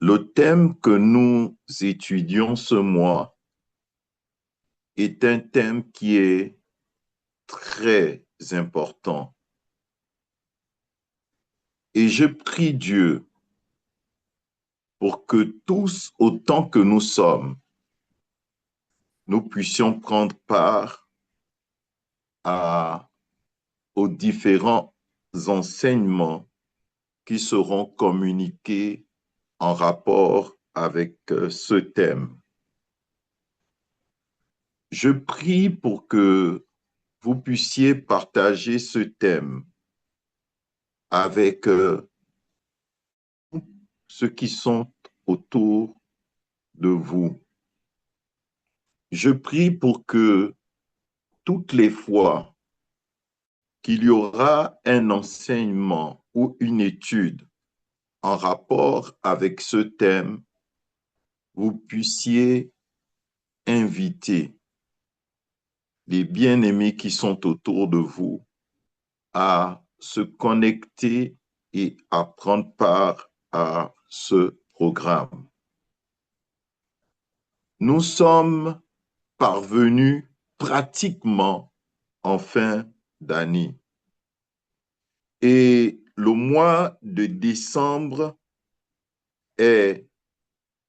Le thème que nous étudions ce mois est un thème qui est très important. Et je prie Dieu pour que tous, autant que nous sommes, nous puissions prendre part à, aux différents enseignements qui seront communiqués en rapport avec ce thème. Je prie pour que vous puissiez partager ce thème avec ceux qui sont autour de vous. Je prie pour que toutes les fois qu'il y aura un enseignement ou une étude en rapport avec ce thème, vous puissiez inviter les bien-aimés qui sont autour de vous à se connecter et à prendre part à ce programme. Nous sommes parvenus pratiquement en fin d'année. Et le mois de décembre est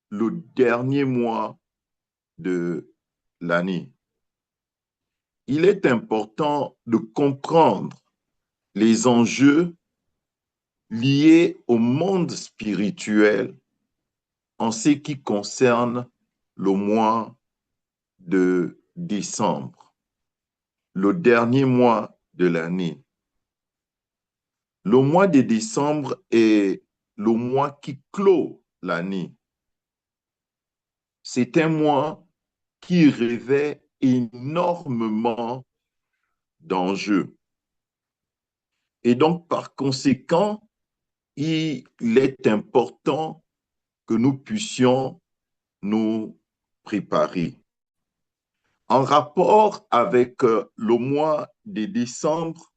le dernier mois de l'année. Il est important de comprendre les enjeux liés au monde spirituel en ce qui concerne le mois de décembre, le dernier mois de l'année. Le mois de décembre est le mois qui clôt l'année. C'est un mois qui revêt énormément d'enjeux. Et donc, par conséquent, il est important que nous puissions nous préparer. En rapport avec le mois de décembre,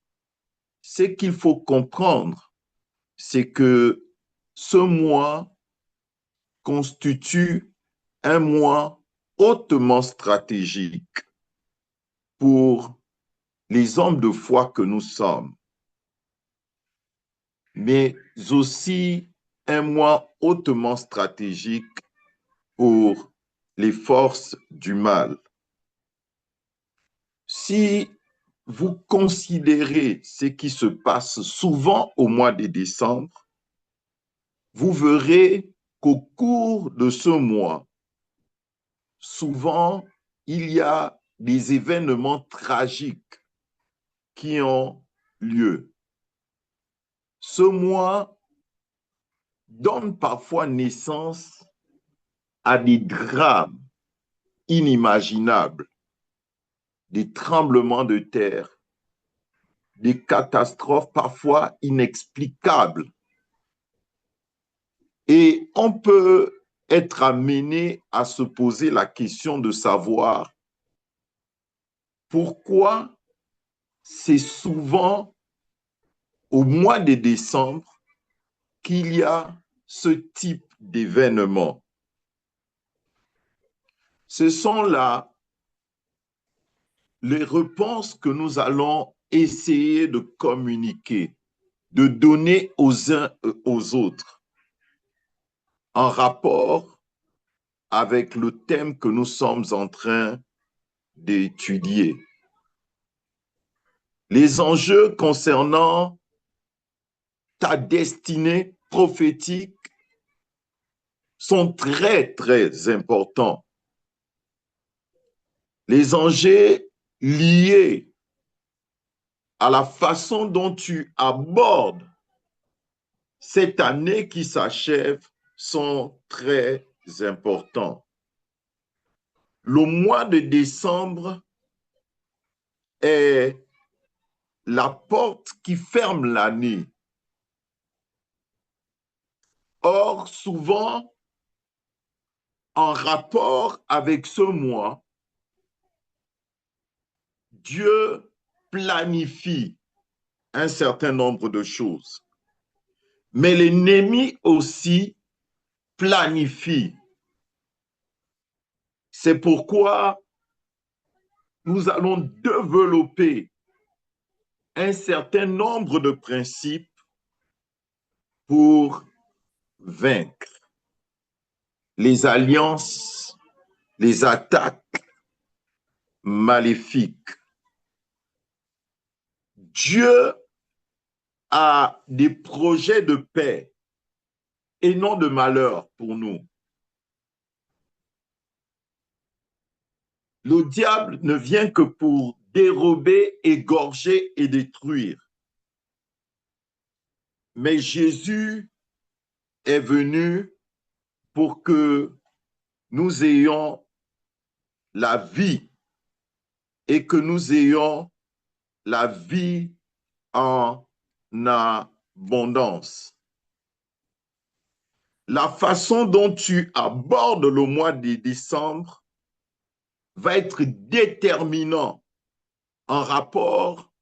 ce qu'il faut comprendre, c'est que ce mois constitue un mois hautement stratégique pour les hommes de foi que nous sommes, mais aussi un mois hautement stratégique pour les forces du mal. Si vous considérez ce qui se passe souvent au mois de décembre, vous verrez qu'au cours de ce mois, souvent, il y a des événements tragiques qui ont lieu. Ce mois donne parfois naissance à des drames inimaginables, des tremblements de terre, des catastrophes parfois inexplicables. Et on peut être amené à se poser la question de savoir pourquoi c'est souvent au mois de décembre qu'il y a ce type d'événement. Ce sont là les réponses que nous allons essayer de communiquer, de donner aux uns et aux autres en rapport avec le thème que nous sommes en train d'étudier. Les enjeux concernant ta destinée prophétique sont très, très importants. Les enjeux liés à la façon dont tu abordes cette année qui s'achève sont très importants. Le mois de décembre est la porte qui ferme l'année. Or, souvent, en rapport avec ce mois, Dieu planifie un certain nombre de choses. Mais l'ennemi aussi planifie. C'est pourquoi nous allons développer un certain nombre de principes pour vaincre les alliances, les attaques maléfiques. Dieu a des projets de paix et non de malheur pour nous. Le diable ne vient que pour dérober, égorger et détruire. Mais Jésus est venu pour que nous ayons la vie et que nous ayons la vie en abondance. La façon dont tu abordes le mois de décembre va être déterminant en rapport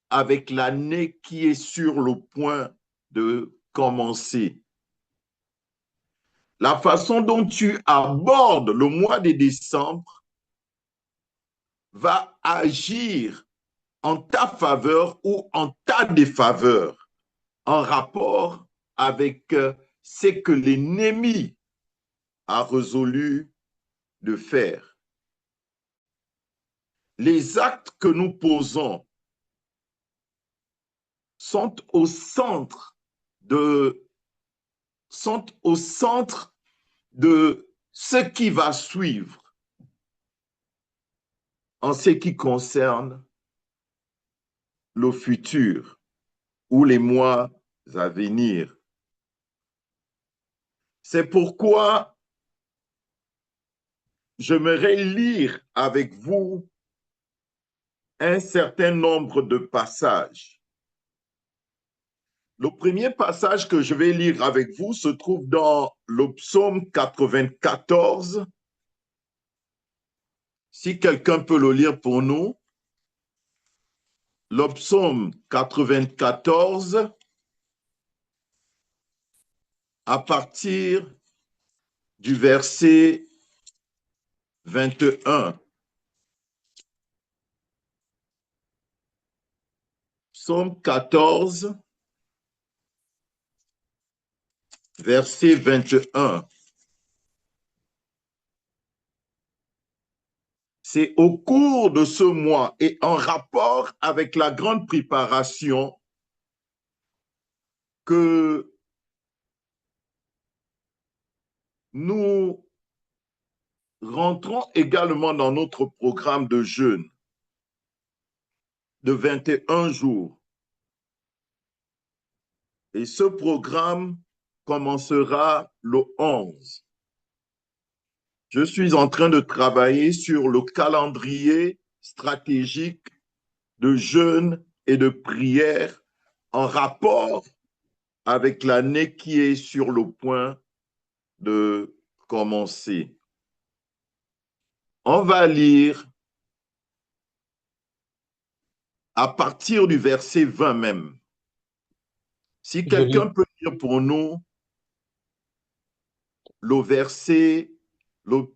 avec l'année qui est sur le point de commencer. La façon dont tu abordes le mois de décembre va agir en ta faveur ou en ta défaveur en rapport avec ce que l'ennemi a résolu de faire. Les actes que nous posons sont au centre de ce qui va suivre en ce qui concerne le futur ou les mois à venir. C'est pourquoi j'aimerais lire avec vous un certain nombre de passages. Le premier passage que je vais lire avec vous se trouve dans le psaume 94. Si quelqu'un peut le lire pour nous. Le psaume 94, à partir du verset 21. Psaume 14, verset 21. C'est au cours de ce mois et en rapport avec la grande préparation que nous rentrons également dans notre programme de jeûne de 21 jours. Et ce programme commencera le 11. Je suis en train de travailler sur le calendrier stratégique de jeûne et de prière en rapport avec l'année qui est sur le point de commencer. On va lire à partir du verset 20 même. Si quelqu'un peut lire pour nous le verset, le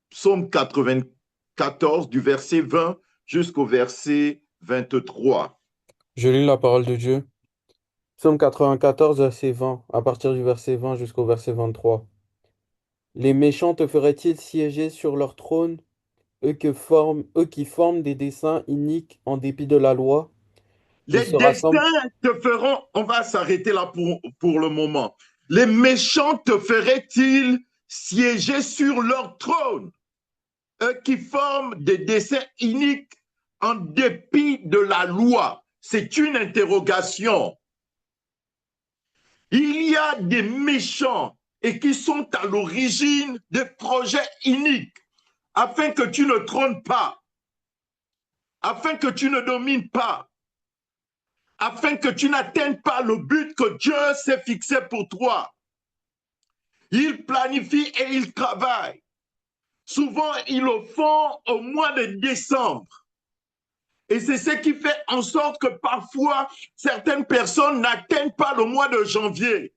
psaume 94, du verset 20 jusqu'au verset 23. Je lis la parole de Dieu. Psaume 94, verset 20, à partir du verset 20 jusqu'au verset 23. Les méchants te feraient-ils siéger sur leur trône, eux qui forment des desseins iniques en dépit de la loi, qui Les se rassemblent. destins te feront, on va s'arrêter là pour le moment. Les méchants te feraient-ils siéger sur leur trône, eux qui forment des desseins iniques en dépit de la loi? C'est une interrogation. Il y a des méchants et qui sont à l'origine des projets iniques afin que tu ne trônes pas, afin que tu ne domines pas, afin que tu n'atteignes pas le but que Dieu s'est fixé pour toi. Ils planifient et ils travaillent. Souvent, ils le font au mois de décembre. Et c'est ce qui fait en sorte que parfois, certaines personnes n'atteignent pas le mois de janvier.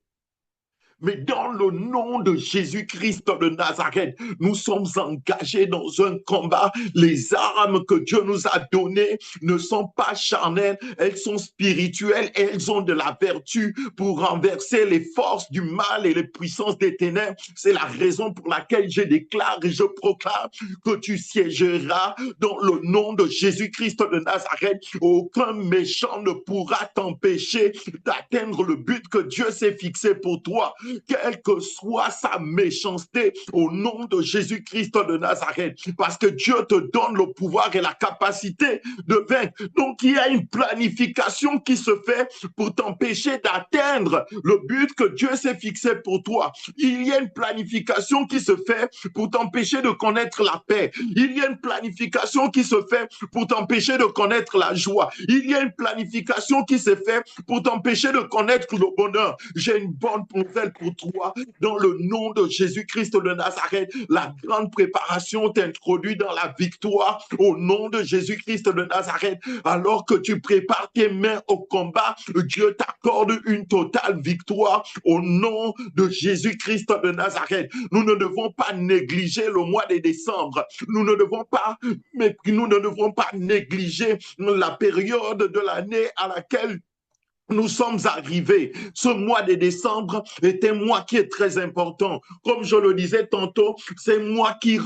Mais dans le nom de Jésus-Christ de Nazareth, nous sommes engagés dans un combat. Les armes que Dieu nous a données ne sont pas charnelles, elles sont spirituelles, elles ont de la vertu pour renverser les forces du mal et les puissances des ténèbres. C'est la raison pour laquelle je déclare et je proclame que tu siégeras dans le nom de Jésus-Christ de Nazareth. Aucun méchant ne pourra t'empêcher d'atteindre le but que Dieu s'est fixé pour toi, quelle que soit sa méchanceté, au nom de Jésus-Christ de Nazareth, parce que Dieu te donne le pouvoir et la capacité de vaincre. Donc, il y a une planification qui se fait pour t'empêcher d'atteindre le but que Dieu s'est fixé pour toi. Il y a une planification qui se fait pour t'empêcher de connaître la paix. Il y a une planification qui se fait pour t'empêcher de connaître la joie. Il y a une planification qui se fait pour t'empêcher de connaître le bonheur. J'ai une bonne nouvelle pour toi. Dans le nom de Jésus-Christ de Nazareth, la grande préparation t'introduit dans la victoire au nom de Jésus-Christ de Nazareth. Alors que tu prépares tes mains au combat, Dieu t'accorde une totale victoire au nom de Jésus-Christ de Nazareth. Nous ne devons pas négliger le mois de décembre. Nous ne devons pas négliger la période de l'année à laquelle nous sommes arrivés. Ce mois de décembre est un mois qui est très important. Comme je le disais tantôt, c'est un mois qui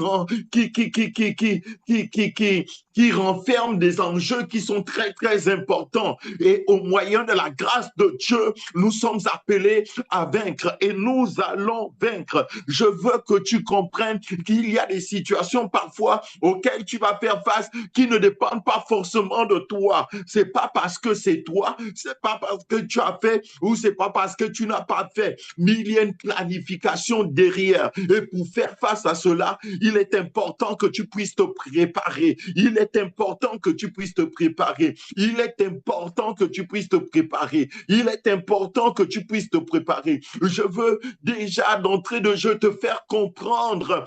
renferme des enjeux qui sont très, très importants. Et au moyen de la grâce de Dieu, nous sommes appelés à vaincre et nous allons vaincre. Je veux que tu comprennes qu'il y a des situations parfois auxquelles tu vas faire face qui ne dépendent pas forcément de toi. C'est pas parce que c'est toi, c'est pas parce que tu as fait ou c'est pas parce que tu n'as pas fait, mais il y a une planification derrière. Et pour faire face à cela, il est important que tu puisses te préparer. Il est important que tu puisses te préparer. Il est important que tu puisses te préparer. Il est important que tu puisses te préparer. Je veux déjà d'entrée de jeu te faire comprendre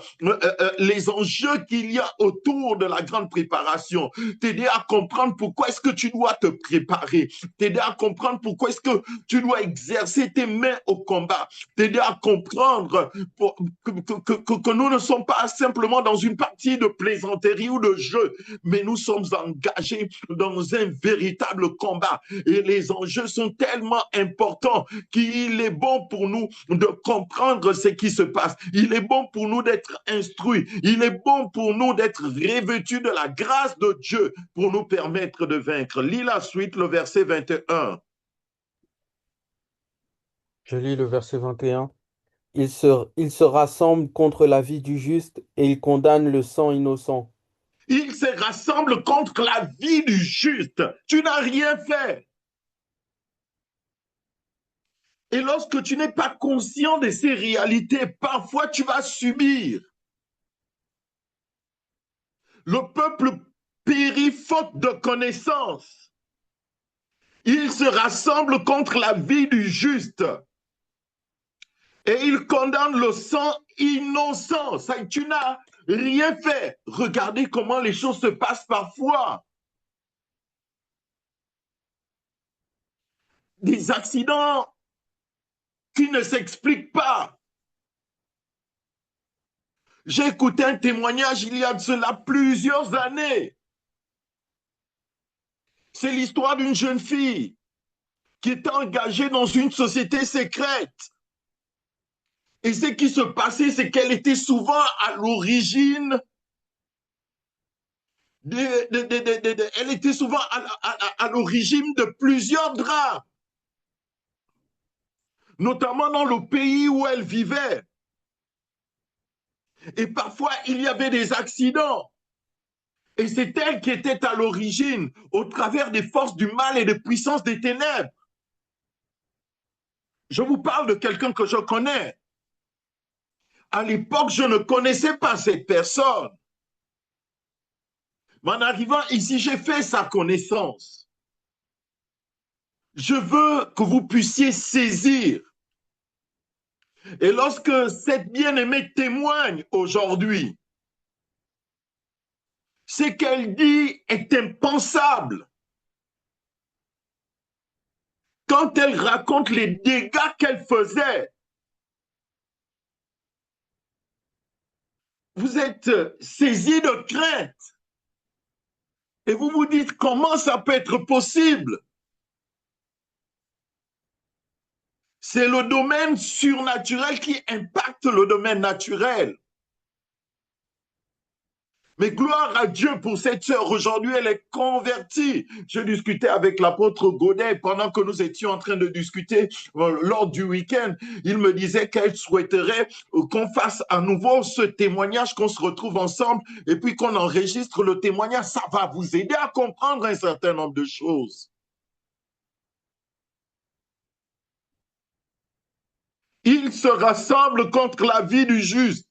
les enjeux qu'il y a autour de la grande préparation. T'aider à comprendre pourquoi est-ce que tu dois te préparer. T'aider à comprendre pourquoi est-ce que tu dois exercer tes mains au combat. T'aider à comprendre que nous ne sommes pas simplement dans une partie de plaisanterie ou de jeu, mais nous sommes engagés dans un véritable combat. Et les enjeux sont tellement importants qu'il est bon pour nous de comprendre ce qui se passe. Il est bon pour nous d'être instruits. Il est bon pour nous d'être revêtus de la grâce de Dieu pour nous permettre de vaincre. Lis la suite, le verset 21. Je lis le verset 21. Ils se rassemblent contre la vie du juste et ils condamnent le sang innocent. Ils se rassemblent contre la vie du juste. Tu n'as rien fait. Et lorsque tu n'es pas conscient de ces réalités, parfois tu vas subir. Le peuple périt faute de connaissance. Ils se rassemblent contre la vie du juste. Et ils condamnent le sang innocent. Ça, tu n'as rien fait. Regardez comment les choses se passent parfois. Des accidents qui ne s'expliquent pas. J'ai écouté un témoignage il y a de cela plusieurs années. C'est l'histoire d'une jeune fille qui était engagée dans une société secrète. Et ce qui se passait, c'est qu'elle était souvent à l'origine, elle était souvent à l'origine de plusieurs drames, notamment dans le pays où elle vivait. Et parfois, il y avait des accidents. Et c'est elle qui était à l'origine, au travers des forces du mal et des puissances des ténèbres. Je vous parle de quelqu'un que je connais. À l'époque, je ne connaissais pas cette personne. Mais en arrivant ici, j'ai fait sa connaissance. Je veux que vous puissiez saisir. Et lorsque cette bien-aimée témoigne aujourd'hui, ce qu'elle dit est impensable. Quand elle raconte les dégâts qu'elle faisait, vous êtes saisi de crainte et vous vous dites comment ça peut être possible. C'est le domaine surnaturel qui impacte le domaine naturel. Mais gloire à Dieu pour cette sœur. Aujourd'hui, elle est convertie. Je discutais avec l'apôtre Godet pendant que nous étions en train de discuter lors du week-end. Il me disait qu'elle souhaiterait qu'on fasse à nouveau ce témoignage, qu'on se retrouve ensemble et puis qu'on enregistre le témoignage. Ça va vous aider à comprendre un certain nombre de choses. Ils se rassemblent contre la vie du juste.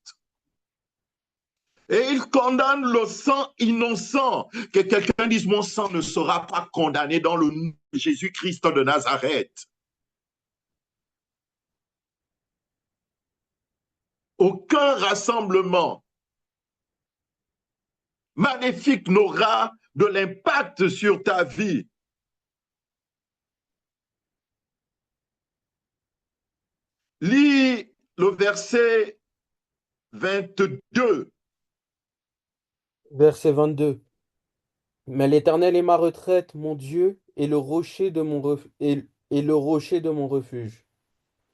Et il condamne le sang innocent. Que quelqu'un dise, mon sang ne sera pas condamné dans le nom de Jésus-Christ de Nazareth. Aucun rassemblement maléfique n'aura de l'impact sur ta vie. Lis le verset 22. Verset 22. Mais l'Éternel est ma retraite, mon Dieu, et le rocher de mon refuge.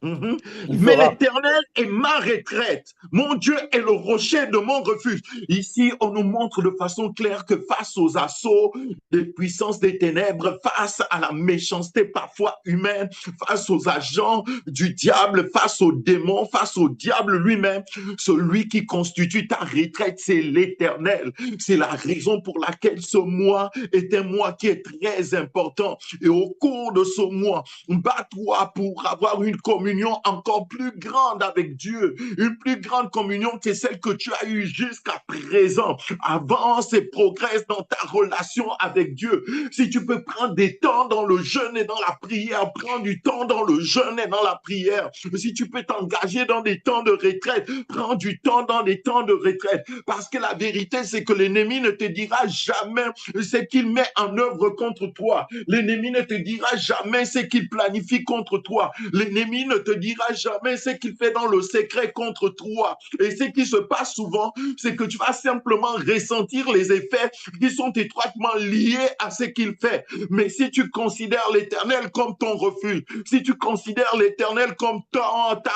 Mhm. Il Mais fera, l'Éternel est ma retraite. Mon Dieu est le rocher de mon refuge. Ici, on nous montre de façon claire que face aux assauts des puissances des ténèbres, face à la méchanceté parfois humaine, face aux agents du diable, face aux démons, face au diable lui-même, celui qui constitue ta retraite, c'est l'Éternel. C'est la raison pour laquelle ce mois est un mois qui est très important. Et au cours de ce mois, bats-toi pour avoir une communion encore plus grande avec Dieu, une plus grande communion que celle que tu as eue jusqu'à présent. Avance et progresse dans ta relation avec Dieu. Si tu peux prendre des temps dans le jeûne et dans la prière, prends du temps dans le jeûne et dans la prière. Si tu peux t'engager dans des temps de retraite, prends du temps dans des temps de retraite. Parce que la vérité, c'est que l'ennemi ne te dira jamais ce qu'il met en œuvre contre toi. L'ennemi ne te dira jamais ce qu'il planifie contre toi. L'ennemi ne te dira jamais ce qu'il fait dans le secret contre toi. Et ce qui se passe souvent, c'est que tu vas simplement ressentir les effets qui sont étroitement liés à ce qu'il fait. Mais si tu considères l'Éternel comme ton refuge, si tu considères l'Éternel comme ta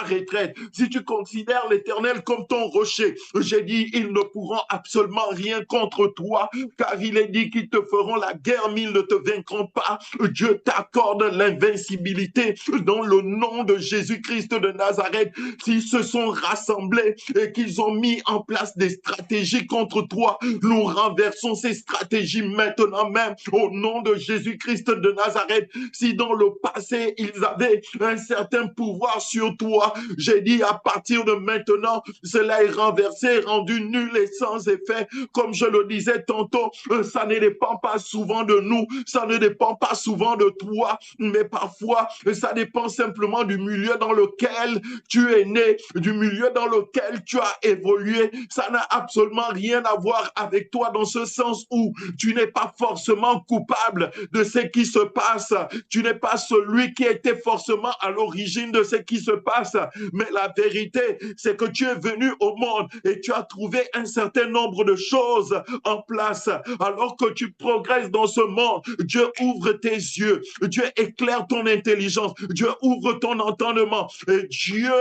retraite, si tu considères l'Éternel comme ton rocher, j'ai dit, ils ne pourront absolument rien contre toi, car il est dit qu'ils te feront la guerre, mais ils ne te vaincront pas. Dieu t'accorde l'invincibilité dans le nom de Jésus-Christ de Nazareth. S'ils se sont rassemblés et qu'ils ont mis en place des stratégies contre toi, nous renversons ces stratégies maintenant même au nom de Jésus-Christ de Nazareth. Si dans le passé, ils avaient un certain pouvoir sur toi, j'ai dit à partir de maintenant, cela est renversé, rendu nul et sans effet. Comme je le disais tantôt, ça ne dépend pas souvent de nous, ça ne dépend pas souvent de toi, mais parfois, ça dépend simplement du milieu dans lequel tu es né, du milieu dans lequel tu as évolué. Ça n'a absolument rien à voir avec toi dans ce sens où tu n'es pas forcément coupable de ce qui se passe. Tu n'es pas celui qui était forcément à l'origine de ce qui se passe. Mais la vérité, c'est que tu es venu au monde et tu as trouvé un certain nombre de choses en place. Alors que tu progresses dans ce monde, Dieu ouvre tes yeux, Dieu éclaire ton intelligence, Dieu ouvre ton entendement et Dieu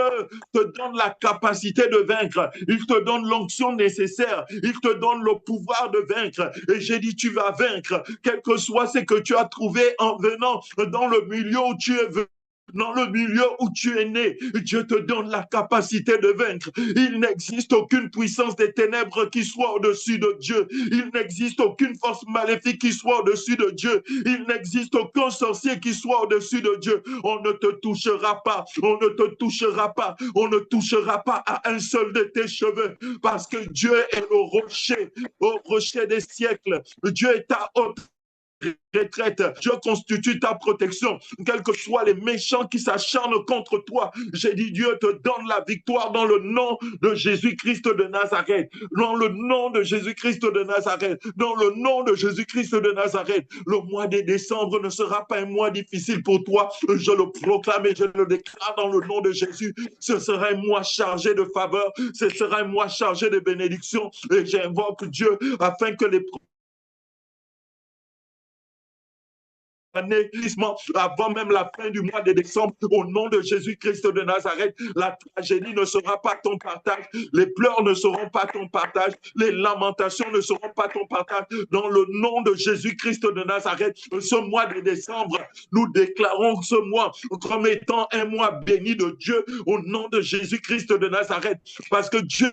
te donne la capacité de vaincre. Il te donne l'onction nécessaire, il te donne le pouvoir de vaincre. Et j'ai dit, tu vas vaincre, quel que soit ce que tu as trouvé en venant dans le milieu où tu es venu. Dans le milieu où tu es né, Dieu te donne la capacité de vaincre. Il n'existe aucune puissance des ténèbres qui soit au-dessus de Dieu. Il n'existe aucune force maléfique qui soit au-dessus de Dieu. Il n'existe aucun sorcier qui soit au-dessus de Dieu. On ne te touchera pas. On ne te touchera pas. On ne touchera pas à un seul de tes cheveux parce que Dieu est le rocher, au rocher des siècles. Dieu est ta haute retraite. Dieu constitue ta protection. Quels que soient les méchants qui s'acharnent contre toi, j'ai dit, Dieu te donne la victoire dans le nom de Jésus-Christ de Nazareth. Dans le nom de Jésus-Christ de Nazareth. Dans le nom de Jésus-Christ de Nazareth. Le mois de décembre ne sera pas un mois difficile pour toi. Je le proclame et je le déclare dans le nom de Jésus. Ce sera un mois chargé de faveur. Ce sera un mois chargé de bénédiction. Et j'invoque Dieu afin que les avant même la fin du mois de décembre, au nom de Jésus-Christ de Nazareth, la tragédie ne sera pas ton partage, les pleurs ne seront pas ton partage, les lamentations ne seront pas ton partage. Dans le nom de Jésus-Christ de Nazareth, ce mois de décembre, nous déclarons ce mois comme étant un mois béni de Dieu au nom de Jésus-Christ de Nazareth, parce que Dieu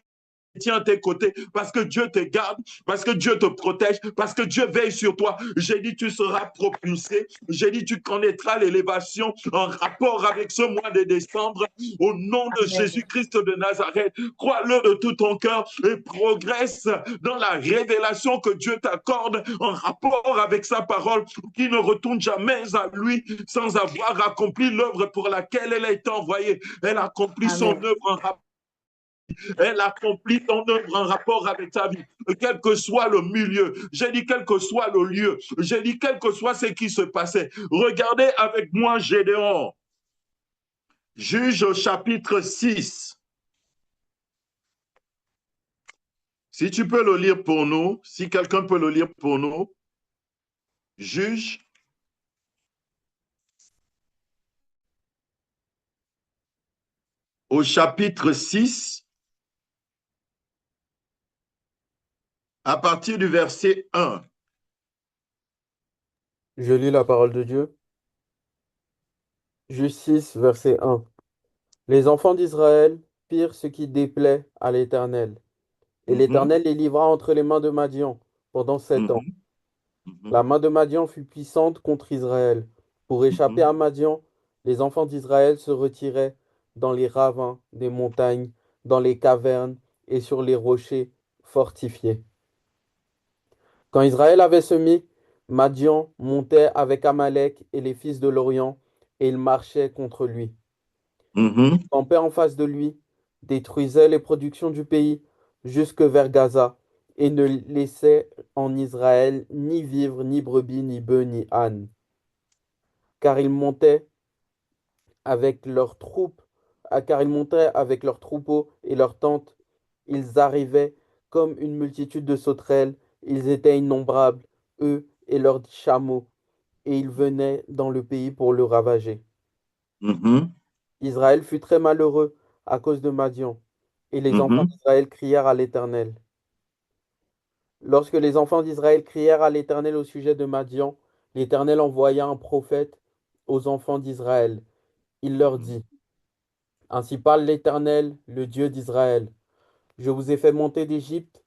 tient à tes côtés, parce que Dieu te garde, parce que Dieu te protège, parce que Dieu veille sur toi. J'ai dit, tu seras propulsé. J'ai dit, tu connaîtras l'élévation en rapport avec ce mois de décembre. Au nom de Jésus-Christ de Nazareth, crois-le de tout ton cœur et progresse dans la révélation que Dieu t'accorde en rapport avec sa parole, qui ne retourne jamais à lui sans avoir accompli l'œuvre pour laquelle elle a été envoyée. Elle accomplit son œuvre en rapport. Elle accomplit ton œuvre en rapport avec ta vie, quel que soit le milieu. J'ai dit quel que soit le lieu. J'ai dit quel que soit ce qui se passait. Regardez avec moi Gédéon. Juge au chapitre 6. Si tu peux le lire pour nous, si quelqu'un peut le lire pour nous. Juge. Au chapitre 6. À partir du verset 1. Je lis la parole de Dieu. Justice, verset 1. Les enfants d'Israël firent ce qui déplaît à l'Éternel. Et l'Éternel les livra entre les mains de Madian pendant 7 ans. La main de Madian fut puissante contre Israël. Pour échapper à Madian, les enfants d'Israël se retiraient dans les ravins des montagnes, dans les cavernes et sur les rochers fortifiés. Quand Israël avait semé, Madian montait avec Amalek et les fils de l'Orient, et ils marchaient contre lui. Ils campaient en face de lui, détruisaient les productions du pays jusque vers Gaza, et ne laissaient en Israël ni vivre, ni brebis, ni bœufs, ni ânes. Car ils montaient avec leurs troupes, car ils montaient avec leurs troupeaux et leurs tentes. Ils arrivaient comme une multitude de sauterelles, ils étaient innombrables, eux et leurs chameaux, et ils venaient dans le pays pour le ravager. Israël fut très malheureux à cause de Madian, et les enfants d'Israël crièrent à l'Éternel. Lorsque les enfants d'Israël crièrent à l'Éternel au sujet de Madian, l'Éternel envoya un prophète aux enfants d'Israël. Il leur dit, ainsi parle l'Éternel, le Dieu d'Israël. Je vous ai fait monter d'Égypte,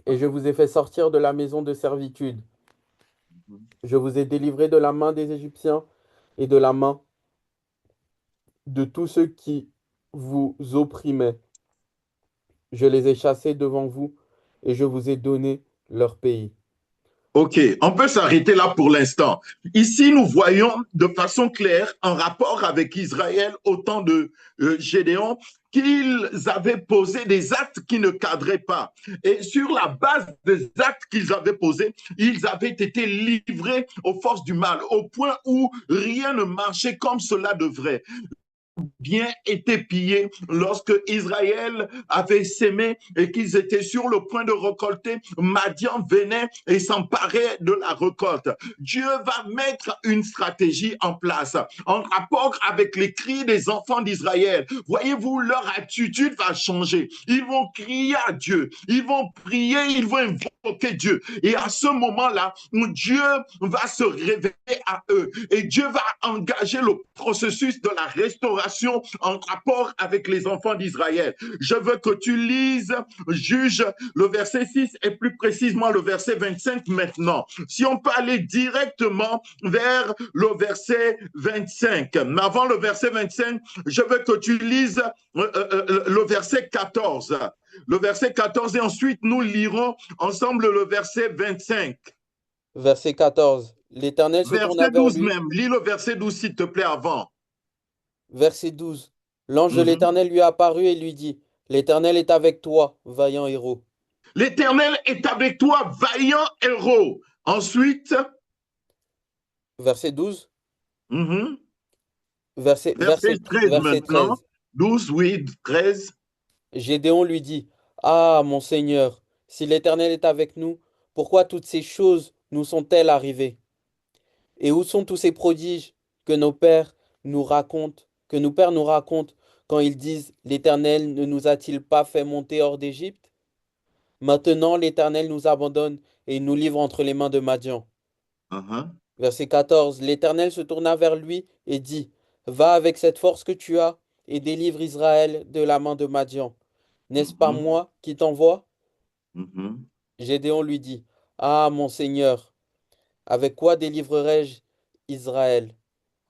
et je vous ai fait sortir de la maison de servitude. Je vous ai délivré de la main des Égyptiens et de la main de tous ceux qui vous opprimaient. Je les ai chassés devant vous, et je vous ai donné leur pays. Ok, on peut s'arrêter là pour l'instant. Ici, nous voyons de façon claire, en rapport avec Israël au temps de Gédéon, qu'ils avaient posé des actes qui ne cadraient pas. Et sur la base des actes qu'ils avaient posés, ils avaient été livrés aux forces du mal, au point où rien ne marchait comme cela devrait. Bien été pillés lorsque Israël avait sémé et qu'ils étaient sur le point de récolter. Madian venait et s'emparait de la récolte. Dieu va mettre une stratégie en place en rapport avec les cris des enfants d'Israël. Voyez-vous, leur attitude va changer. Ils vont crier à Dieu, ils vont prier, ils vont invoquer Dieu. Et à ce moment-là, Dieu va se révéler à eux et Dieu va engager le processus de la restauration en rapport avec les enfants d'Israël. Je veux que tu lises Juge le verset 6 et plus précisément le verset 25 maintenant. Si on peut aller directement vers le verset 25. Mais avant le verset 25, je veux que tu lises le verset 14. Le verset 14 et ensuite nous lirons ensemble le verset 25. Verset 14. L'Éternel se tourna Verset vers 12 lui. même. Lis le verset 12, s'il te plaît, avant. Verset 12. L'ange de Mhm. l'Éternel lui apparut et lui dit, l'Éternel est avec toi, vaillant héros. L'Éternel est avec toi, vaillant héros. Ensuite, Verset 12. mhm, Verset, verset verset, 13 verset maintenant. 13. 12, oui, 13. Gédéon lui dit, ah, mon Seigneur, si l'Éternel est avec nous, pourquoi toutes ces choses nous sont-elles arrivées? Et où sont tous ces prodiges que nos pères nous racontent, que nos pères nous racontent quand ils disent, l'Éternel ne nous a-t-il pas fait monter hors d'Égypte? Maintenant, l'Éternel nous abandonne et il nous livre entre les mains de Madian. Uh-huh, Verset 14. L'Éternel se tourna vers lui et dit, va avec cette force que tu as et délivre Israël de la main de Madian. N'est-ce pas mhm, moi qui t'envoie? mhm. Gédéon lui dit, ah, mon Seigneur, avec quoi délivrerai-je Israël?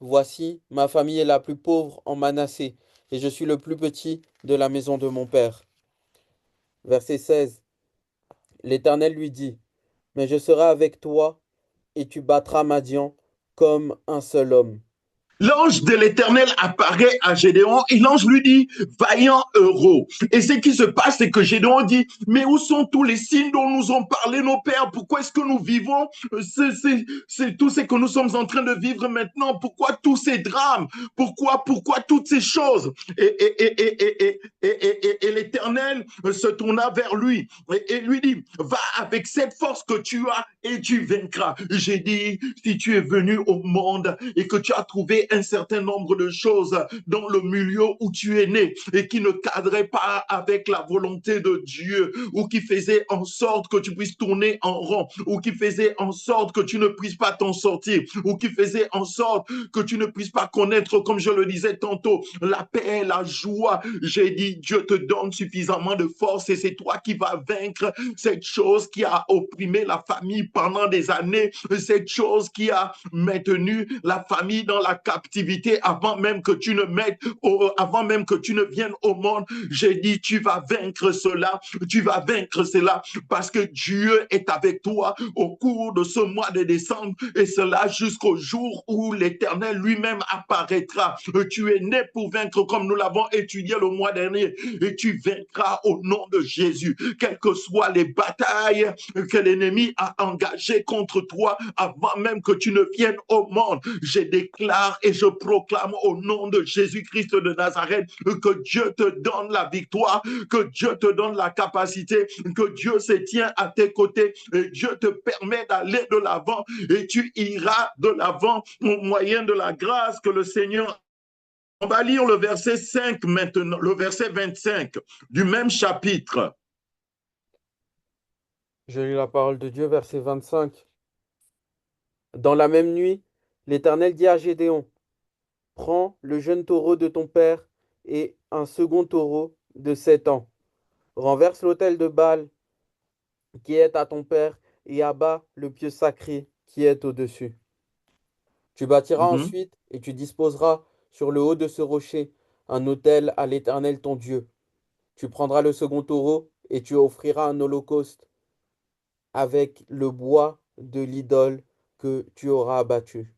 Voici, ma famille est la plus pauvre en Manassé, et je suis le plus petit de la maison de mon père. Verset 16. L'Éternel lui dit, mais je serai avec toi, et tu battras Madian comme un seul homme. L'ange de l'Éternel apparaît à Gédéon et l'ange lui dit, vaillant héros. Et ce qui se passe, c'est que Gédéon dit, mais où sont tous les signes dont nous ont parlé nos pères? Pourquoi est-ce que nous vivons c'est tout ce que nous sommes en train de vivre maintenant? Pourquoi tous ces drames? Pourquoi toutes ces choses? Et l'Éternel se tourna vers lui et lui dit, va avec cette force que tu as et tu vaincras. J'ai dit, si tu es venu au monde et que tu as trouvé un certain nombre de choses dans le milieu où tu es né et qui ne cadraient pas avec la volonté de Dieu ou qui faisaient en sorte que tu puisses tourner en rond ou qui faisaient en sorte que tu ne puisses pas t'en sortir ou qui faisaient en sorte que tu ne puisses pas connaître, comme je le disais tantôt, la paix, la joie. J'ai dit, Dieu te donne suffisamment de force et c'est toi qui vas vaincre cette chose qui a opprimé la famille pendant des années, cette chose qui a maintenu la famille dans la captivité avant même que tu ne avant même que tu ne viennes au monde. J'ai dit, tu vas vaincre cela, tu vas vaincre cela parce que Dieu est avec toi au cours de ce mois de décembre et cela jusqu'au jour où l'Éternel lui-même apparaîtra. Tu es né pour vaincre comme nous l'avons étudié le mois dernier et tu vaincras au nom de Jésus, quelles que soient les batailles que l'ennemi a engagées contre toi avant même que tu ne viennes au monde. Je déclare et je proclame au nom de Jésus-Christ de Nazareth que Dieu te donne la victoire, que Dieu te donne la capacité, que Dieu se tient à tes côtés et Dieu te permet d'aller de l'avant et tu iras de l'avant au moyen de la grâce que le Seigneur. On va lire le verset 5 maintenant, le verset 25 du même chapitre. Je lis la parole de Dieu, verset 25. Dans la même nuit, l'Éternel dit à Gédéon, prends le jeune taureau de ton père et un second taureau de 7 ans. Renverse l'autel de Baal qui est à ton père et abat le pieu sacré qui est au-dessus. Tu bâtiras Mhm. ensuite et tu disposeras sur le haut de ce rocher un autel à l'Éternel ton Dieu. Tu prendras le second taureau et tu offriras un holocauste avec le bois de l'idole que tu auras abattu.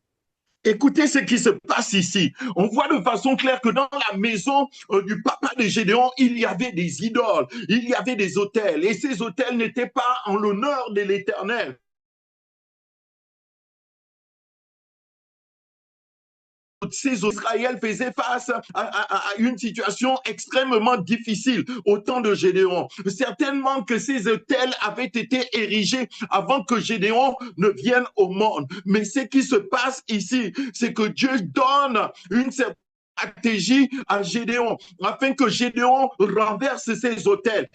Écoutez ce qui se passe ici. On voit de façon claire que dans la maison du papa de Gédéon, il y avait des idoles, il y avait des autels. Et ces autels n'étaient pas en l'honneur de l'Éternel. Ces Israël faisaient face à une situation extrêmement difficile au temps de Gédéon. Certainement que ces autels avaient été érigés avant que Gédéon ne vienne au monde. Mais ce qui se passe ici, c'est que Dieu donne une certaine stratégie à Gédéon afin que Gédéon renverse ces autels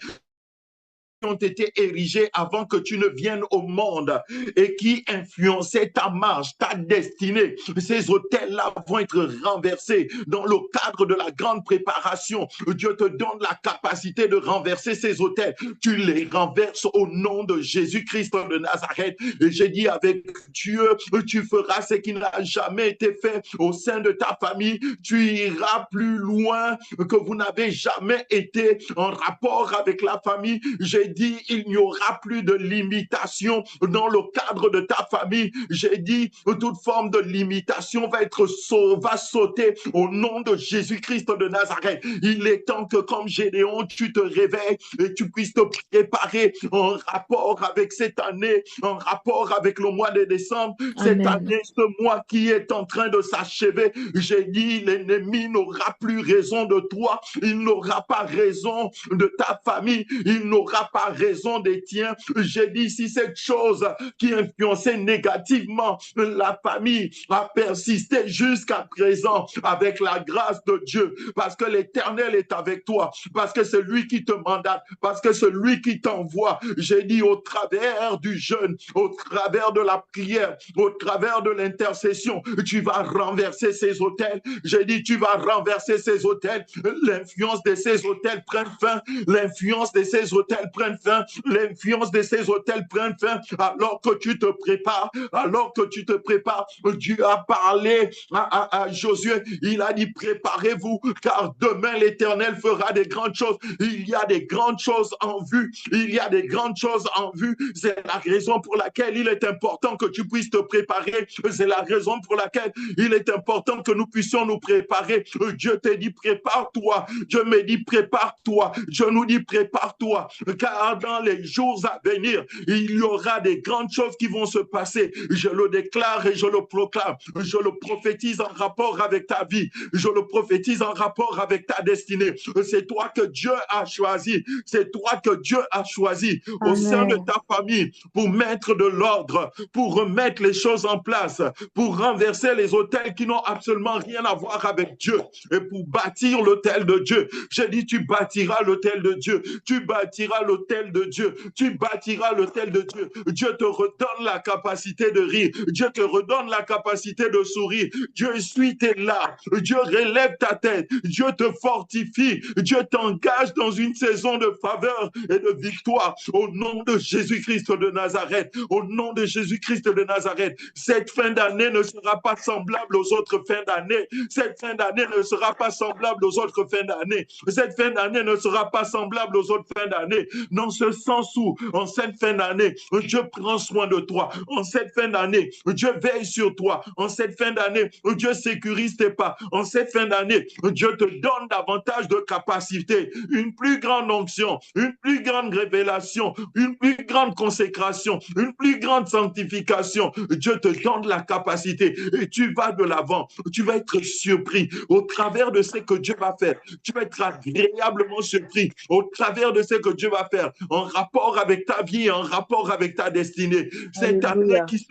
ont été érigés avant que tu ne viennes au monde et qui influençaient ta marche, ta destinée. Ces hôtels-là vont être renversés dans le cadre de la grande préparation. Dieu te donne la capacité de renverser ces hôtels. Tu les renverses au nom de Jésus-Christ de Nazareth. Et j'ai dit avec Dieu, tu feras ce qui n'a jamais été fait au sein de ta famille. Tu iras plus loin que vous n'avez jamais été en rapport avec la famille. J'ai dit, il n'y aura plus de limitation dans le cadre de ta famille. J'ai dit, toute forme de limitation va sauter au nom de Jésus-Christ de Nazareth. Il est temps que comme Gédéon, tu te réveilles et tu puisses te préparer en rapport avec cette année, en rapport avec le mois de décembre, cette Amen. année, ce mois qui est en train de s'achever. J'ai dit, l'ennemi n'aura plus raison de toi, il n'aura pas raison de ta famille, il n'aura pas raison des tiens. J'ai dit, si cette chose qui influençait négativement la famille a persisté jusqu'à présent avec la grâce de Dieu, parce que l'Éternel est avec toi, parce que c'est lui qui te mandate, parce que c'est lui qui t'envoie. J'ai dit, au travers du jeûne, au travers de la prière, au travers de l'intercession, tu vas renverser ces autels. J'ai dit, tu vas renverser ces autels. L'influence de ces autels prenne fin. L'influence de ces autels prenne fin. L'influence de ces autels prenne fin. Alors que tu te prépares, alors que tu te prépares, Dieu a parlé à Josué. Il a dit, préparez-vous, car demain l'Éternel fera des grandes choses. Il y a des grandes choses en vue. Il y a des grandes choses en vue. C'est la raison pour laquelle il est important que tu puisses te préparer. C'est la raison pour laquelle il est important que nous puissions nous préparer. Dieu te dit, prépare-toi. Dieu me dit, prépare-toi. Dieu nous dit, prépare-toi. Car dans les jours à venir, il y aura des grandes choses qui vont se passer. Je le déclare et je le proclame. Je le prophétise en rapport avec ta vie. Je le prophétise en rapport avec ta destinée. C'est toi que Dieu a choisi. C'est toi que Dieu a choisi au sein de ta famille pour mettre de l'ordre, pour remettre les choses en place, pour renverser les autels qui n'ont absolument rien à voir avec Dieu et pour bâtir l'autel de Dieu. J'ai dit, tu bâtiras l'autel de Dieu. Tu bâtiras l'autel de Dieu. Tu bâtiras l'autel de Dieu. Dieu te redonne la capacité de rire. Dieu te redonne la capacité de sourire. Dieu essuie tes larmes. Dieu relève ta tête. Dieu te fortifie. Dieu t'engage dans une saison de faveur et de victoire au nom de Jésus-Christ de Nazareth. Au nom de Jésus-Christ de Nazareth. Cette fin d'année ne sera pas semblable aux autres fins d'année. Cette fin d'année ne sera pas semblable aux autres fins d'année. Cette fin d'année ne sera pas semblable aux autres fins d'année. Dans ce sens où, en cette fin d'année, Dieu prend soin de toi. En cette fin d'année, Dieu veille sur toi. En cette fin d'année, Dieu sécurise tes pas. En cette fin d'année, Dieu te donne davantage de capacités, une plus grande onction, une plus grande révélation, une plus grande consécration, une plus grande sanctification. Dieu te donne la capacité et tu vas de l'avant. Tu vas être surpris au travers de ce que Dieu va faire. Tu vas être agréablement surpris au travers de ce que Dieu va faire en rapport avec ta vie, en rapport avec ta destinée. Cette année qui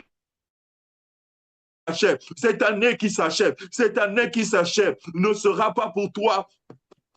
s'achève, cette année qui s'achève, cette année qui s'achève ne sera pas pour toi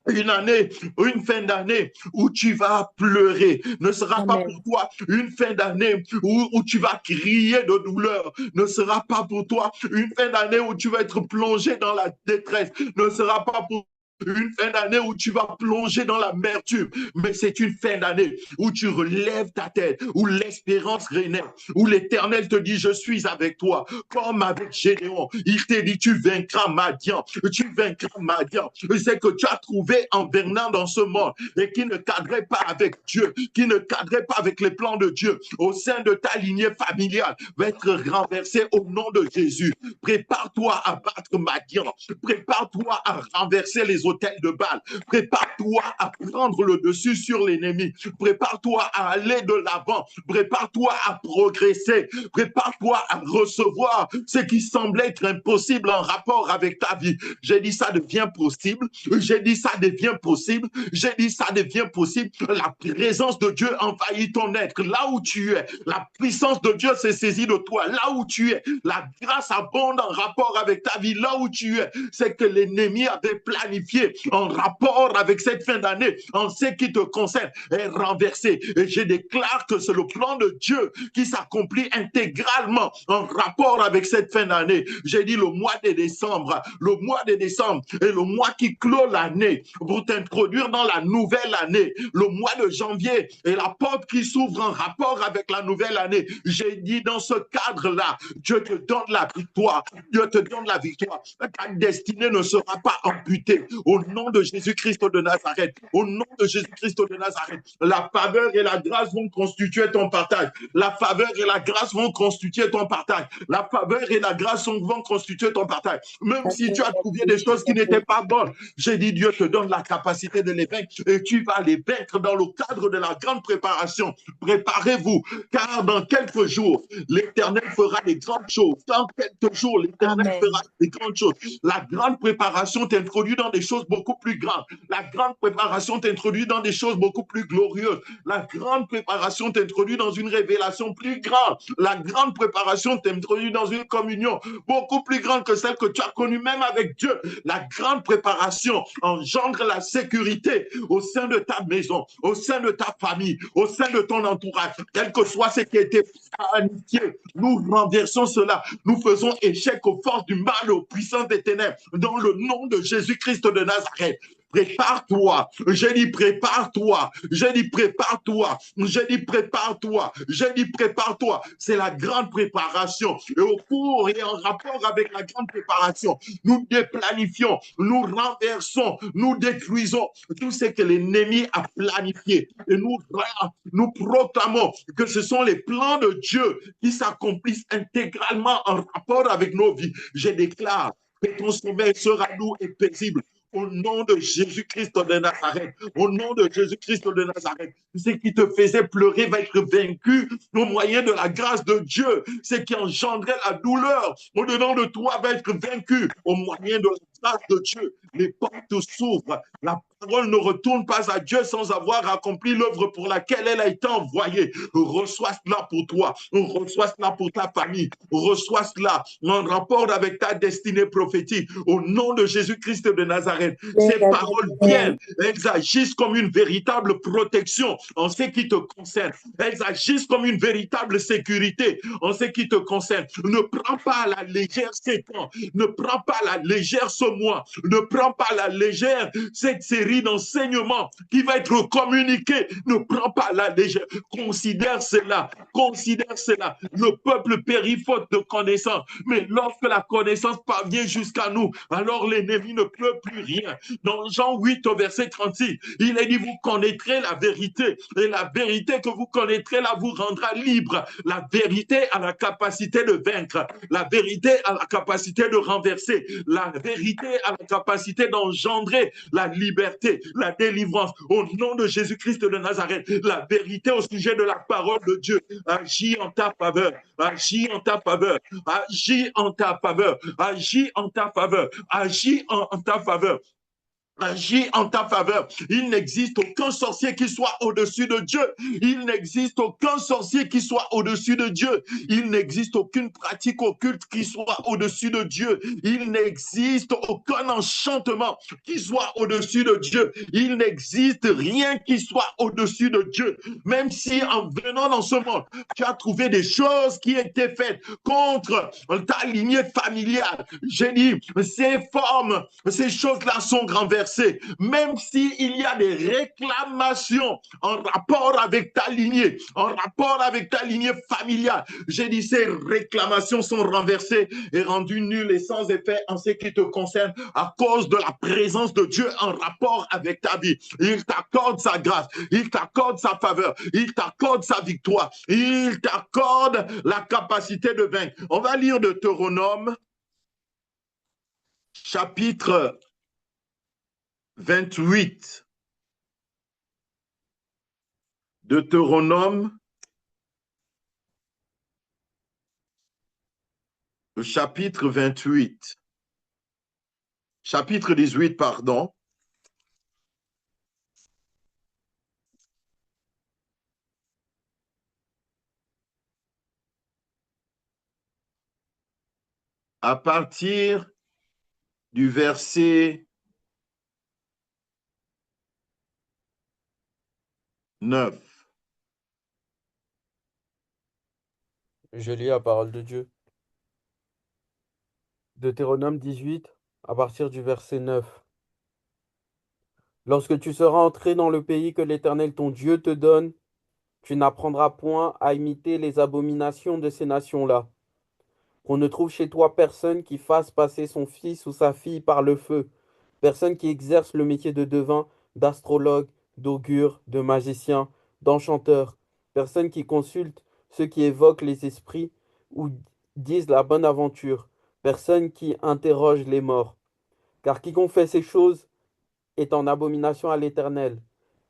une année, une fin d'année où tu vas pleurer, ne sera pas pour toi une fin d'année où tu vas crier de douleur, ne sera pas pour toi une fin d'année où tu vas être plongé dans la détresse, ne sera pas pour une fin d'année où tu vas plonger dans l'amertume, mais c'est une fin d'année où tu relèves ta tête, où l'espérance renaît, où l'Éternel te dit, je suis avec toi, comme avec Gédéon. Il te dit, tu vaincras Madian, tu vaincras Madian. C'est que tu as trouvé un Vernon dans ce monde et qui ne cadrait pas avec Dieu, qui ne cadrait pas avec les plans de Dieu au sein de ta lignée familiale, va être renversé au nom de Jésus. Prépare-toi à battre Madian, prépare-toi à renverser les hôtel de Baal. Prépare-toi à prendre le dessus sur l'ennemi. Prépare-toi à aller de l'avant. Prépare-toi à progresser. Prépare-toi à recevoir ce qui semblait être impossible en rapport avec ta vie. J'ai dit ça devient possible. J'ai dit ça devient possible. J'ai dit ça devient possible. La présence de Dieu envahit ton être. Là où tu es, la puissance de Dieu s'est saisie de toi. Là où tu es, la grâce abonde en rapport avec ta vie. Là où tu es, c'est que l'ennemi avait planifié en rapport avec cette fin d'année, en ce qui te concerne, est renversé. Et je déclare que c'est le plan de Dieu qui s'accomplit intégralement en rapport avec cette fin d'année. J'ai dit le mois de décembre est le mois qui clôt l'année pour t'introduire dans la nouvelle année. Le mois de janvier est la porte qui s'ouvre en rapport avec la nouvelle année. J'ai dit dans ce cadre-là, Dieu te donne la victoire. Dieu te donne la victoire. Ta destinée ne sera pas amputée. au nom de Jésus-Christ de Nazareth, au nom de Jésus-Christ de Nazareth, la faveur et la grâce vont constituer ton partage. La faveur et la grâce vont constituer ton partage. La faveur et la grâce vont constituer ton partage. Même si tu as trouvé des choses qui n'étaient pas bonnes, j'ai dit, Dieu te donne la capacité de les vaincre et tu vas les vaincre dans le cadre de la grande préparation. Préparez-vous, car dans quelques jours, l'Éternel fera des grandes choses. Dans quelques jours, l'Éternel fera Amen. des grandes choses. La grande préparation t'introduit dans des choses beaucoup plus grandes. La grande préparation t'introduit dans des choses beaucoup plus glorieuses. La grande préparation t'introduit dans une révélation plus grande. La grande préparation t'introduit dans une communion beaucoup plus grande que celle que tu as connue même avec Dieu. La grande préparation engendre la sécurité au sein de ta maison, au sein de ta famille, au sein de ton entourage. Quel que soit ce qui a été planifié, nous renversons cela. Nous faisons échec aux forces du mal, aux puissances des ténèbres, dans le nom de Jésus-Christ de Nazareth. Prépare-toi. J'ai dit prépare-toi. J'ai dit prépare-toi. J'ai dit prépare-toi. J'ai dit prépare-toi. C'est la grande préparation. Et au cours et en rapport avec la grande préparation, nous déplanifions, nous renversons, nous détruisons tout ce que l'ennemi a planifié. Et nous proclamons que ce sont les plans de Dieu qui s'accomplissent intégralement en rapport avec nos vies. Je déclare que ton sommeil sera doux et paisible. Au nom de Jésus-Christ de Nazareth, au nom de Jésus-Christ de Nazareth, ce qui te faisait pleurer va être vaincu au moyen de la grâce de Dieu. Ce qui engendrait la douleur au-dedans de toi va être vaincu au moyen de la grâce de Dieu. Les portes s'ouvrent. La parole ne retourne pas à Dieu sans avoir accompli l'œuvre pour laquelle elle a été envoyée. Reçois cela pour toi, reçois cela pour ta famille, reçois cela en rapport avec ta destinée prophétique. Au nom de Jésus-Christ de Nazareth, ces paroles viennent, elles agissent comme une véritable protection en ce qui te concerne. Elles agissent comme une véritable sécurité en ce qui te concerne. Ne prends pas à la légère ces temps, ne prends pas à la légère ce mois, ne prends pas à la légère cette série d'enseignements qui va être communiquée. Ne prends pas à la légère. Considère cela. Considère cela. Le peuple périt faute de connaissance. Mais lorsque la connaissance parvient jusqu'à nous, alors l'ennemi ne peut plus rien. Dans Jean 8 au verset 36, il est dit, vous connaîtrez la vérité. Et la vérité que vous connaîtrez là vous rendra libre. La vérité a la capacité de vaincre. La vérité a la capacité de renverser. La vérité a la capacité d'engendrer la liberté, la délivrance. Au nom de Jésus-Christ de Nazareth, la vérité au sujet de la parole de Dieu agit en ta faveur, agit en ta faveur, agit en ta faveur, agit en ta faveur, agit en ta faveur. Agis en ta faveur. Il n'existe aucun sorcier qui soit au-dessus de Dieu. Il n'existe aucun sorcier qui soit au-dessus de Dieu. Il n'existe aucune pratique occulte qui soit au-dessus de Dieu. Il n'existe aucun enchantement qui soit au-dessus de Dieu. Il n'existe rien qui soit au-dessus de Dieu. Même si en venant dans ce monde, tu as trouvé des choses qui étaient faites contre ta lignée familiale. J'ai dit, ces formes, ces choses-là sont renversées. Même s'il y a des réclamations en rapport avec ta lignée, en rapport avec ta lignée familiale, j'ai dit ces réclamations sont renversées et rendues nulles et sans effet en ce qui te concerne à cause de la présence de Dieu en rapport avec ta vie. Il t'accorde sa grâce, il t'accorde sa faveur, il t'accorde sa victoire, il t'accorde la capacité de vaincre. On va lire Deutéronome, chapitre 28. Deutéronome, le chapitre 28. Chapitre 18, pardon. À partir du verset 9. Je lis la parole de Dieu. Deutéronome 18, à partir du verset 9. Lorsque tu seras entré dans le pays que l'Éternel ton Dieu te donne, tu n'apprendras point à imiter les abominations de ces nations-là. Qu'on ne trouve chez toi personne qui fasse passer son fils ou sa fille par le feu, Personne qui exerce le métier de devin, d'astrologue, d'augure, de magicien, d'enchanteur. Personne qui consulte ceux qui évoquent les esprits ou disent la bonne aventure. Personne qui interroge les morts. Car quiconque fait ces choses est en abomination à l'Éternel.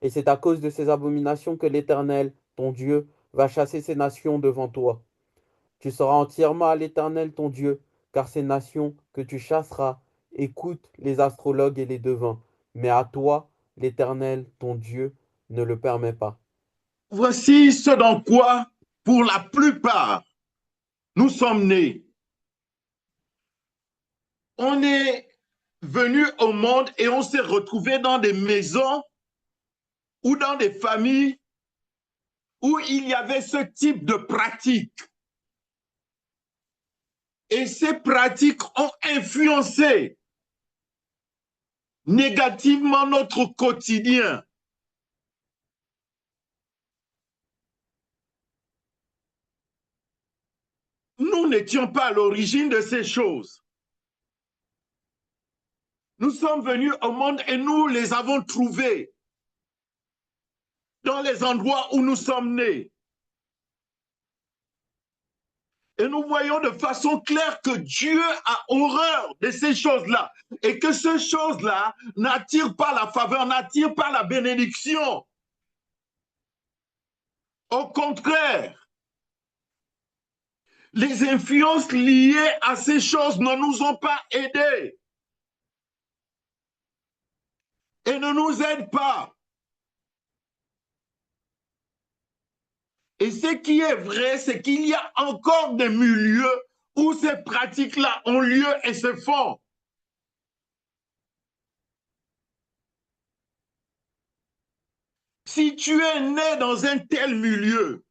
Et c'est à cause de ces abominations que l'Éternel, ton Dieu, va chasser ces nations devant toi. Tu seras entièrement à l'Éternel, ton Dieu, car ces nations que tu chasseras écoutent les astrologues et les devins. Mais à toi, l'Éternel, ton Dieu, ne le permet pas. Voici ce dans quoi, pour la plupart, nous sommes nés. On est venu au monde et on s'est retrouvé dans des maisons ou dans des familles où il y avait ce type de pratique. Et ces pratiques ont influencé négativement notre quotidien. Nous n'étions pas à l'origine de ces choses. Nous sommes venus au monde et nous les avons trouvées dans les endroits où nous sommes nés. Et nous voyons de façon claire que Dieu a horreur de ces choses-là et que ces choses-là n'attirent pas la faveur, n'attirent pas la bénédiction. Au contraire, les influences liées à ces choses ne nous ont pas aidés et ne nous aident pas. Et ce qui est vrai, c'est qu'il y a encore des milieux où ces pratiques-là ont lieu et se font. Si tu es né dans un tel milieu,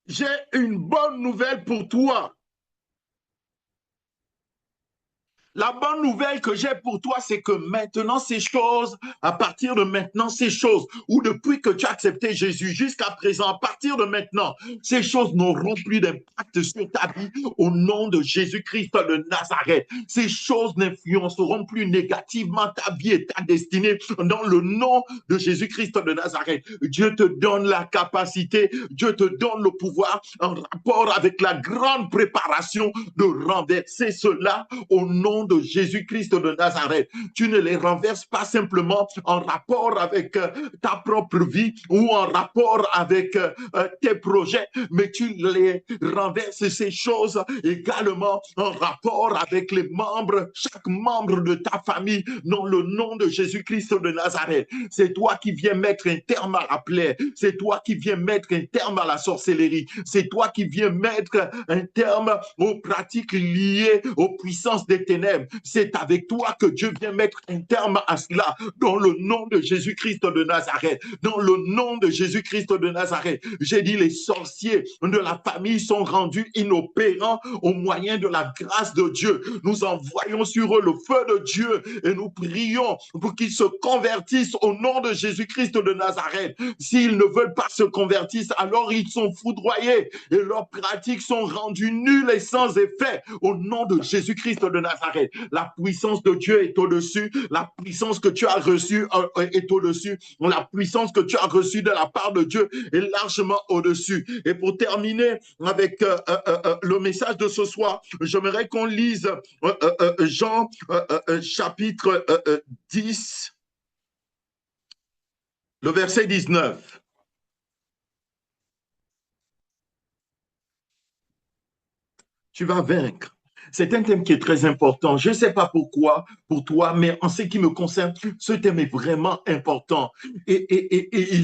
j'ai une bonne nouvelle pour toi. La bonne nouvelle que j'ai pour toi, c'est que maintenant ces choses, à partir de maintenant ces choses, ou depuis que tu as accepté Jésus jusqu'à présent, à partir de maintenant, ces choses n'auront plus d'impact sur ta vie au nom de Jésus-Christ de Nazareth. Ces choses n'influenceront plus négativement ta vie et ta destinée dans le nom de Jésus-Christ de Nazareth. Dieu te donne la capacité, Dieu te donne le pouvoir en rapport avec la grande préparation de renverser cela au nom de Jésus-Christ de Nazareth. Tu ne les renverses pas simplement en rapport avec ta propre vie ou en rapport avec tes projets, mais tu les renverses ces choses également en rapport avec les membres, chaque membre de ta famille, dans le nom de Jésus-Christ de Nazareth. C'est toi qui viens mettre un terme à la plaie, c'est toi qui viens mettre un terme à la sorcellerie, c'est toi qui viens mettre un terme aux pratiques liées aux puissances des ténèbres. C'est avec toi que Dieu vient mettre un terme à cela dans le nom de Jésus-Christ de Nazareth. Dans le nom de Jésus-Christ de Nazareth. J'ai dit les sorciers de la famille sont rendus inopérants au moyen de la grâce de Dieu. Nous envoyons sur eux le feu de Dieu et nous prions pour qu'ils se convertissent au nom de Jésus-Christ de Nazareth. S'ils ne veulent pas se convertir, alors ils sont foudroyés et leurs pratiques sont rendues nulles et sans effet au nom de Jésus-Christ de Nazareth. La puissance de Dieu est au-dessus, la puissance que tu as reçue est au-dessus, la puissance que tu as reçue de la part de Dieu est largement au-dessus. Et pour terminer avec le message de ce soir, j'aimerais qu'on lise Jean chapitre 10, le verset 19. Tu vas vaincre. C'est un thème qui est très important. Je ne sais pas pourquoi pour toi, mais en ce qui me concerne, ce thème est vraiment important. Et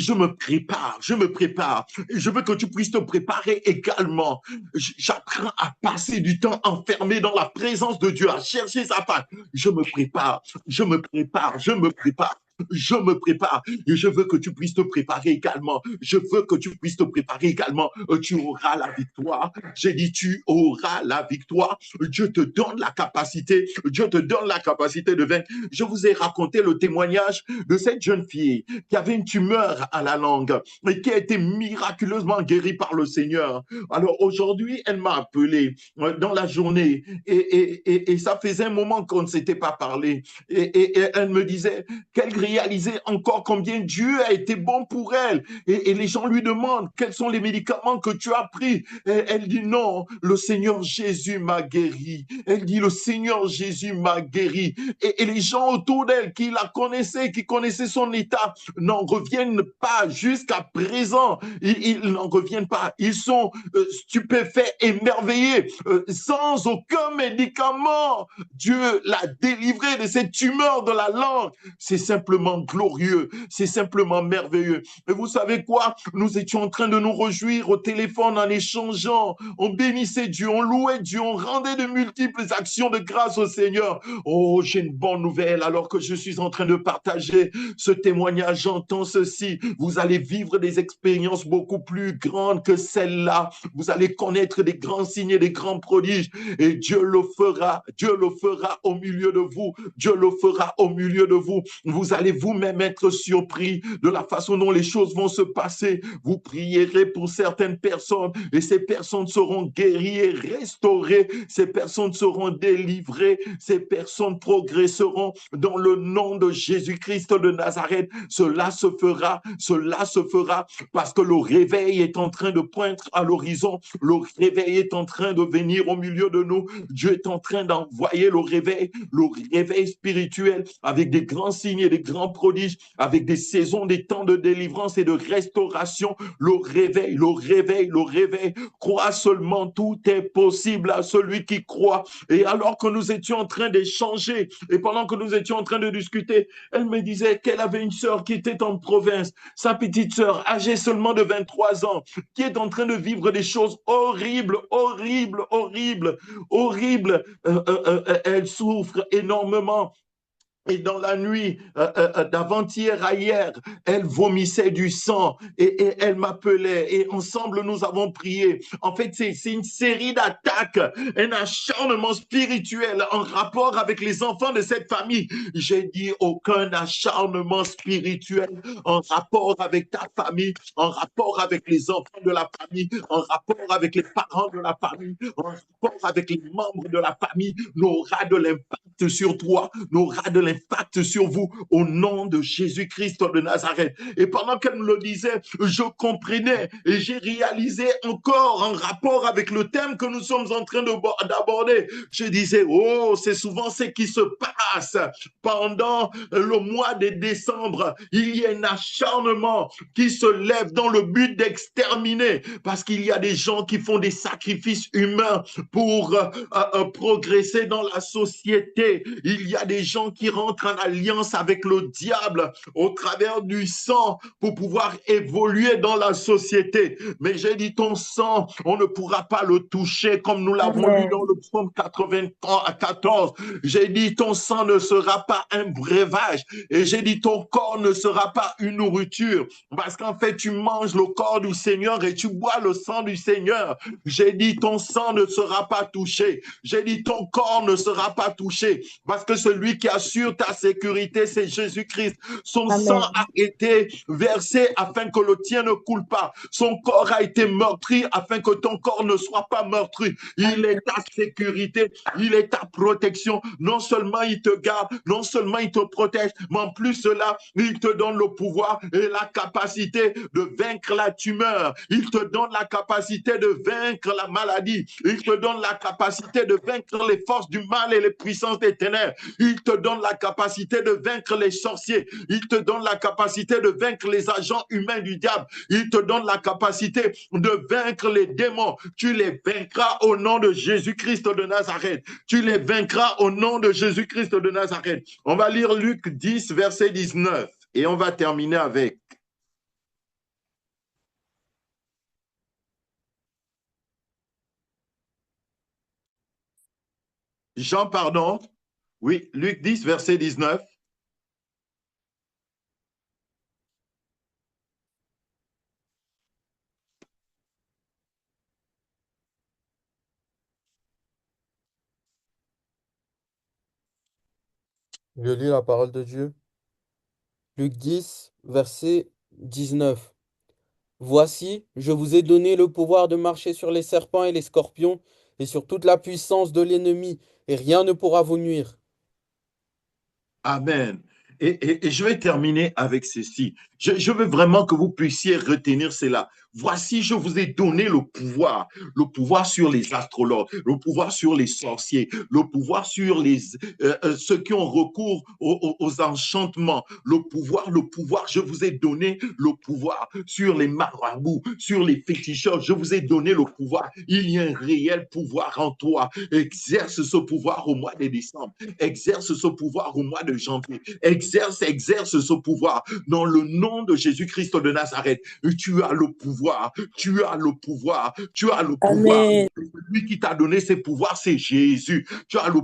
je me prépare, je me prépare. Je veux que tu puisses te préparer également. J'apprends à passer du temps enfermé dans la présence de Dieu, à chercher sa face. Je me prépare, je me prépare, je me prépare. Je me prépare et je veux que tu puisses te préparer également. Je veux que tu puisses te préparer également. Tu auras la victoire. J'ai dit, tu auras la victoire. Dieu te donne la capacité. Dieu te donne la capacité de vaincre. Je vous ai raconté le témoignage de cette jeune fille qui avait une tumeur à la langue et qui a été miraculeusement guérie par le Seigneur. Alors aujourd'hui, elle m'a appelé dans la journée et ça faisait un moment qu'on ne s'était pas parlé. Et elle me disait qu'elle réalisait encore combien Dieu a été bon pour elle. Et les gens lui demandent quels sont les médicaments que tu as pris. Et elle dit non, le Seigneur Jésus m'a guéri. Elle dit le Seigneur Jésus m'a guéri. Et les gens autour d'elle qui la connaissaient, qui connaissaient son état, n'en reviennent pas jusqu'à présent. Ils n'en reviennent pas. Ils sont stupéfaits, émerveillés, sans aucun médicament. Dieu l'a délivré de cette tumeur de la langue. C'est simplement glorieux, c'est simplement merveilleux. Et vous savez quoi? Nous étions en train de nous réjouir au téléphone en échangeant. On bénissait Dieu, on louait Dieu, on rendait de multiples actions de grâce au Seigneur. Oh, j'ai une bonne nouvelle alors que je suis en train de partager ce témoignage. J'entends ceci. Vous allez vivre des expériences beaucoup plus grandes que celles-là. Vous allez connaître des grands signes et des grands prodiges. Et Dieu le fera. Dieu le fera au milieu de vous. Dieu le fera au milieu de vous. Vous allez vous-même être surpris de la façon dont les choses vont se passer. Vous prierez pour certaines personnes et ces personnes seront guéries et restaurées. Ces personnes seront délivrées. Ces personnes progresseront dans le nom de Jésus-Christ de Nazareth. Cela se fera parce que le réveil est en train de poindre à l'horizon. Le réveil est en train de venir au milieu de nous. Dieu est en train d'envoyer le réveil spirituel avec des grands signes et des grands prodiges, avec des saisons, des temps de délivrance et de restauration. Le réveil, le réveil, le réveil. Crois seulement, tout est possible à celui qui croit. Et alors que nous étions en train d'échanger et pendant que nous étions en train de discuter, elle me disait qu'elle avait une sœur qui était en province, sa petite sœur âgée seulement de 23 ans, qui est en train de vivre des choses horribles, horribles, horribles, horribles. Elle souffre énormément. Et dans la nuit d'avant-hier à hier, elle vomissait du sang et elle m'appelait et ensemble nous avons prié. En fait, c'est une série d'attaques, un acharnement spirituel en rapport avec les enfants de cette famille. J'ai dit aucun acharnement spirituel en rapport avec ta famille, en rapport avec les enfants de la famille, en rapport avec les parents de la famille, en rapport avec les membres de la famille, n'aura de l'impact sur toi, n'aura de l'impact sur vous au nom de Jésus-Christ de Nazareth. Et pendant qu'elle me le disait, je comprenais et j'ai réalisé encore en rapport avec le thème que nous sommes en train d'aborder. Je disais, oh, c'est souvent ce qui se passe pendant le mois de décembre. Il y a un acharnement qui se lève dans le but d'exterminer parce qu'il y a des gens qui font des sacrifices humains pour progresser dans la société. Il y a des gens qui rentrent en alliance avec le diable au travers du sang pour pouvoir évoluer dans la société. Mais j'ai dit, ton sang, on ne pourra pas le toucher comme nous l'avons lu dans Amen. le psaume 94. J'ai dit, ton sang ne sera pas un breuvage. Et j'ai dit, ton corps ne sera pas une nourriture. Parce qu'en fait, tu manges le corps du Seigneur et tu bois le sang du Seigneur. J'ai dit, ton sang ne sera pas touché. J'ai dit, ton corps ne sera pas touché. Parce que celui qui assure ta sécurité, c'est Jésus-Christ. Son sang Amen. a été versé afin que le tien ne coule pas. Son corps a été meurtri afin que ton corps ne soit pas meurtri. Il est Amen. ta sécurité, il est ta protection. Non seulement il te garde, non seulement il te protège, mais en plus cela, il te donne le pouvoir et la capacité de vaincre la tumeur. Il te donne la capacité de vaincre la maladie. Il te donne la capacité de vaincre les forces du mal et les puissances des ténèbres. Il te donne la capacité de vaincre les sorciers. Il te donne la capacité de vaincre les agents humains du diable. Il te donne la capacité de vaincre les démons. Tu les vaincras au nom de Jésus-Christ de Nazareth. Tu les vaincras au nom de Jésus-Christ de Nazareth. On va lire Luc 10, verset 19. Et on va terminer avec Jean, pardon. Oui, Luc 10, verset 19. Je lis la parole de Dieu. Luc 10, verset 19. Voici, je vous ai donné le pouvoir de marcher sur les serpents et les scorpions et sur toute la puissance de l'ennemi, et rien ne pourra vous nuire. Amen. Et je vais terminer avec ceci. Je veux vraiment que vous puissiez retenir cela. Voici, je vous ai donné le pouvoir sur les astrologues, le pouvoir sur les sorciers, le pouvoir sur ceux qui ont recours aux enchantements, le pouvoir, je vous ai donné le pouvoir sur les marabouts, sur les féticheurs, je vous ai donné le pouvoir. Il y a un réel pouvoir en toi. Exerce ce pouvoir au mois de décembre. Exerce ce pouvoir au mois de janvier. Exerce ce pouvoir dans le nom de Jésus-Christ de Nazareth. Tu as le pouvoir, tu as le pouvoir, tu as le pouvoir. Amen. Celui qui t'a donné ces pouvoirs, c'est Jésus. Tu as le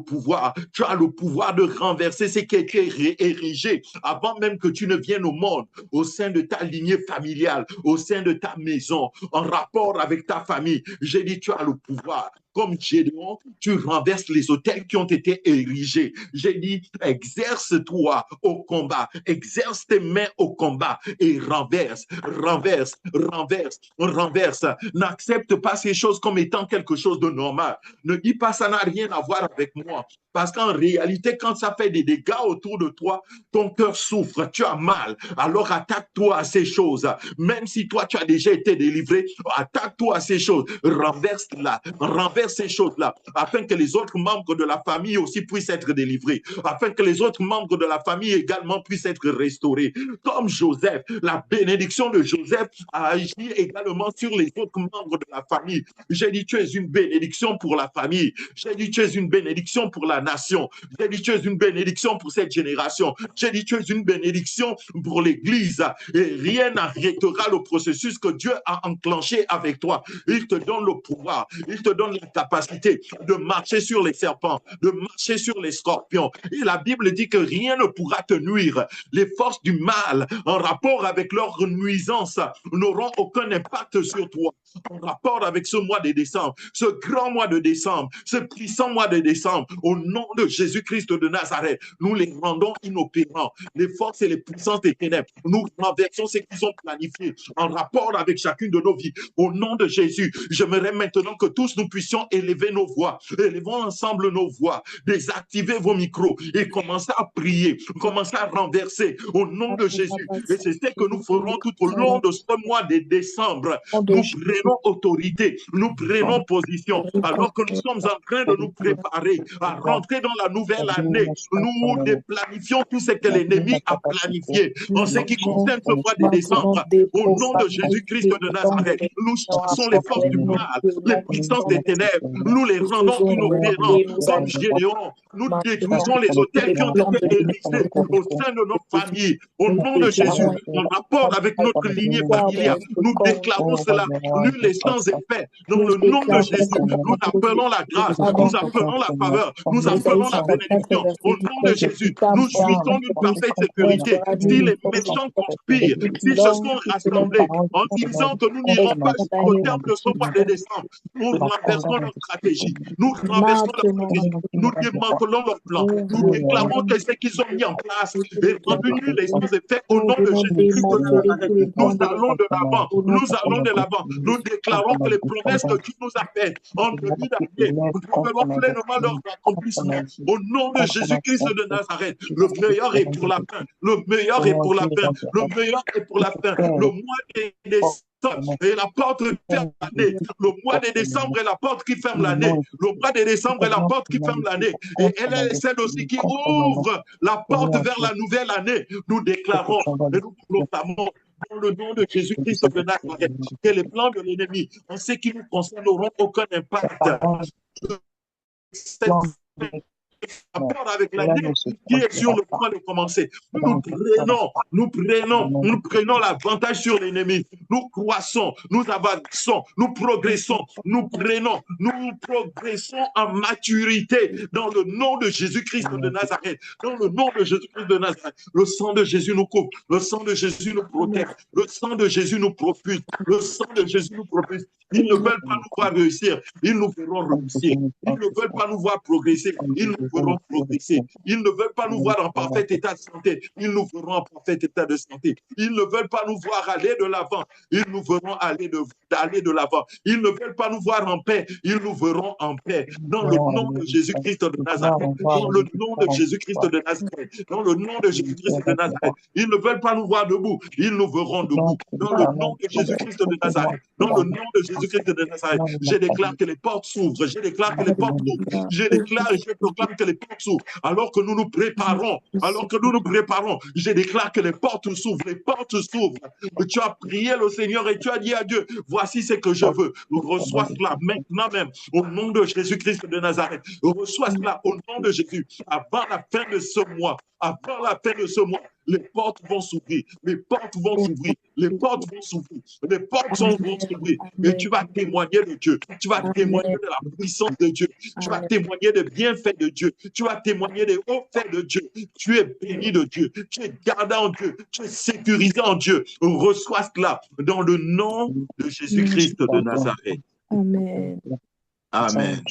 pouvoir de renverser ce qui a été érigé avant même que tu ne viennes au monde, au sein de ta lignée familiale, au sein de ta maison, en rapport avec ta famille. J'ai dit, tu as le pouvoir. Comme Gédéon, tu renverses les autels qui ont été érigés. J'ai dit, exerce-toi au combat, exerce tes mains au combat et renverse, renverse, renverse, renverse. N'accepte pas ces choses comme étant quelque chose de normal. Ne dis pas ça n'a rien à voir avec moi. Parce qu'en réalité, quand ça fait des dégâts autour de toi, ton cœur souffre, tu as mal. Alors attaque-toi à ces choses. Même si toi, tu as déjà été délivré, attaque-toi à ces choses. Renverse-la, renverse ces choses-là, afin que les autres membres de la famille aussi puissent être délivrés, afin que les autres membres de la famille également puissent être restaurés. Comme Joseph, la bénédiction de Joseph a agi également sur les autres membres de la famille. J'ai dit, tu es une bénédiction pour la famille. J'ai dit, tu es une bénédiction pour la nation. J'ai dit, tu es une bénédiction pour cette génération. J'ai dit, tu es une bénédiction pour l'Église. Et rien n'arrêtera le processus que Dieu a enclenché avec toi. Il te donne le pouvoir. Il te donne la capacité de marcher sur les serpents, de marcher sur les scorpions. Et la Bible dit que rien ne pourra te nuire. Les forces du mal, en rapport avec leur nuisance, n'auront aucun impact sur toi. En rapport avec ce mois de décembre, ce grand mois de décembre, ce puissant mois de décembre, au nom de Jésus-Christ de Nazareth, nous les rendons inopérants. Les forces et les puissances des ténèbres, nous renversons ce qu'ils ont planifié en rapport avec chacune de nos vies. Au nom de Jésus, j'aimerais maintenant que tous nous puissions élever nos voix. Élevons ensemble nos voix, désactivez vos micros et commencez à prier, commencez à renverser au nom de Jésus. Et c'est ce que nous ferons tout au long de ce mois de décembre. Nous prenons autorité, nous prenons position, alors que nous sommes en train de nous préparer à rentrer dans la nouvelle année. Nous déplanifions tout ce que l'ennemi a planifié en ce qui concerne ce mois de décembre. Au nom de Jésus-Christ de Nazareth, nous chassons les forces du mal, les puissances des ténèbres, nous les rendons inopérants comme Gédéon. Nous détruisons les hôtels qui ont été érigés au sein de nos familles. Au nom de Jésus, en rapport avec notre lignée familiale, nous déclarons cela nul et sans effet. Dans le nom de Jésus, nous appelons la grâce, nous appelons la faveur, nous appelons la bénédiction. Au nom de Jésus, nous jouissons d'une parfaite sécurité. Si les méchants conspirent, si se sont rassemblés en disant que nous n'irons pas jusqu'au terme de ce mois de décembre, nous renversons leur stratégie, nous renversons leur stratégie, nous démantelons leur plan, nous déclarons que ce qu'ils ont mis en place est rendu nul et sans effet au nom de Jésus-Christ de Nazareth. Nous allons de l'avant, nous allons de l'avant, nous déclarons que les promesses que Dieu nous a faites en début d'année, nous verrons pleinement leur accomplissement au nom de Jésus-Christ de Nazareth. Le meilleur est pour la fin, le meilleur est pour la fin, le meilleur est pour la fin. Le mois des et la porte ferme l'année. Le mois de décembre est la porte qui ferme l'année. Le mois de décembre est la porte qui ferme l'année. Et elle est celle aussi qui ouvre la porte vers la nouvelle année. Nous déclarons et nous proclamons dans le nom de Jésus-Christ de Nazareth que les plans de l'ennemi, en ce qui nous concerne, n'auront aucun impact. Cette rapport avec l'année qui est sur le point de commencer. Nous prenons l'avantage sur l'ennemi. Nous croissons, nous avançons, nous progressons, nous progressons en maturité dans le nom de Jésus-Christ de Nazareth. Dans le nom de Jésus-Christ de Nazareth. Le sang de Jésus nous couvre, le sang de Jésus nous protège, le sang de Jésus nous propulse, le sang de Jésus nous propulse. Ils ne veulent pas nous voir réussir, ils nous feront réussir. Ils ne veulent pas nous voir progresser, ils nous verront progresser. Ils ne veulent pas nous voir en parfait état de santé. Ils nous verront en parfait état de santé. Ils ne veulent pas nous voir aller de l'avant. Ils nous verront aller de l'avant. Ils ne veulent pas nous voir en paix. Ils nous verront en paix. Dans le nom de Jésus-Christ de Nazareth. Dans le nom de Jésus-Christ de Nazareth. Dans le nom de Jésus-Christ de Nazareth. Ils ne veulent pas nous voir debout. Ils nous verront debout. Dans le nom de Jésus-Christ de Nazareth. Dans le nom de Jésus-Christ de Nazareth. Je déclare que les portes s'ouvrent. Je déclare que les portes s'ouvrent. Je déclare et je proclame que les portes s'ouvrent. Alors que nous nous préparons. Je déclare que les portes s'ouvrent. Les portes s'ouvrent. Tu as prié le Seigneur et tu as dit à Dieu, voici ce que je veux. Reçois cela maintenant même au nom de Jésus-Christ de Nazareth. Reçois cela au nom de Jésus. Avant la fin de ce mois, les portes vont s'ouvrir. Les portes vont s'ouvrir. Les portes vont s'ouvrir. Les portes vont s'ouvrir. Et tu vas témoigner de Dieu. Tu vas témoigner de la puissance de Dieu. Tu vas témoigner des bienfaits de Dieu. Tu vas témoigner des hauts faits de Dieu. Tu es béni de Dieu. Tu es gardé en Dieu. Tu es sécurisé en Dieu. Reçois cela dans le nom de Jésus-Christ de Nazareth. Amen. Amen.